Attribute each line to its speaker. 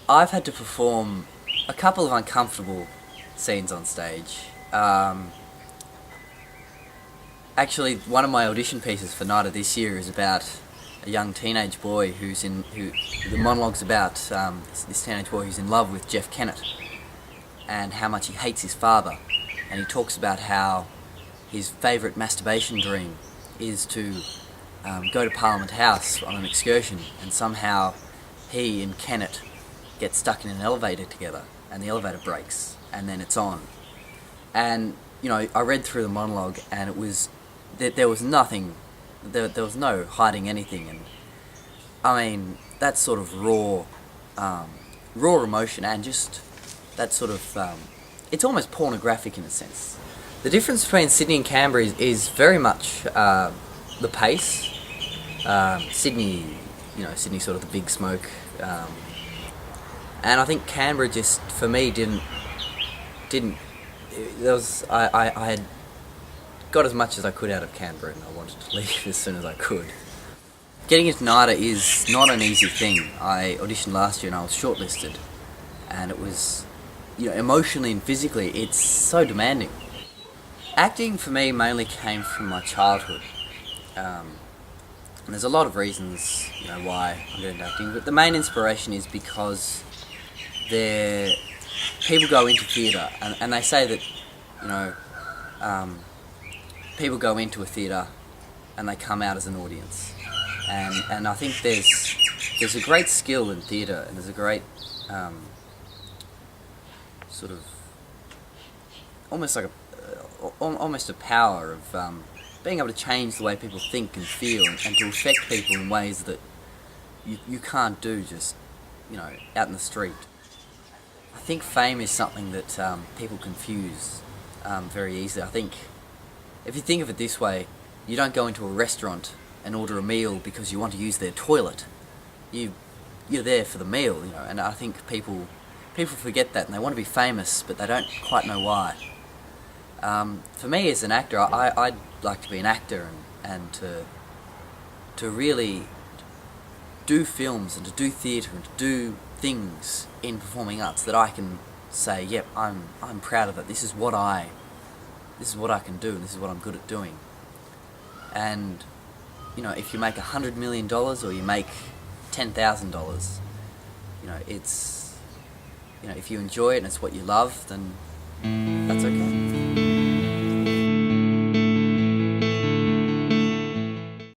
Speaker 1: I've had to perform a couple of uncomfortable scenes on stage. Actually, one of my audition pieces for Night of this year is about a young teenage boy who the monologue's about this teenage boy who's in love with Jeff Kennett and how much he hates his father. And he talks about how his favourite masturbation dream is to go to Parliament House on an excursion, and somehow he and Kennett get stuck in an elevator together and the elevator breaks and then it's on. And I read through the monologue and it was there was nothing, there was no hiding anything, and I mean that sort of raw emotion and just that sort of it's almost pornographic in a sense. The difference between Sydney and Canberra is very much the pace. Sydney sort of the big smoke, and I think Canberra just for me didn't. I had got as much as I could out of Canberra, and I wanted to leave as soon as I could. Getting into NIDA is not an easy thing. I auditioned last year and I was shortlisted, and it was, emotionally and physically, it's so demanding. Acting for me mainly came from my childhood. And there's a lot of reasons, why I'm getting into acting, but the main inspiration is because people go into theatre, and they say that, people go into a theatre and they come out as an audience. And I think there's a great skill in theatre, and there's a great sort of almost a power of being able to change the way people think and feel, and to affect people in ways that you can't do just out in the street. I think fame is something that people confuse very easily. I think if you think of it this way, you don't go into a restaurant and order a meal because you want to use their toilet. You're there for the meal, and I think people forget that, and they want to be famous, but they don't quite know why. For me as an actor, I'd like to be an actor and to really do films and to do theatre and to do things in performing arts that I can say, yep, I'm proud of it. This is what I can do, and this is what I'm good at doing. And if you make $100 million or you make $10,000, it's if you enjoy it and it's what you love, then that's okay.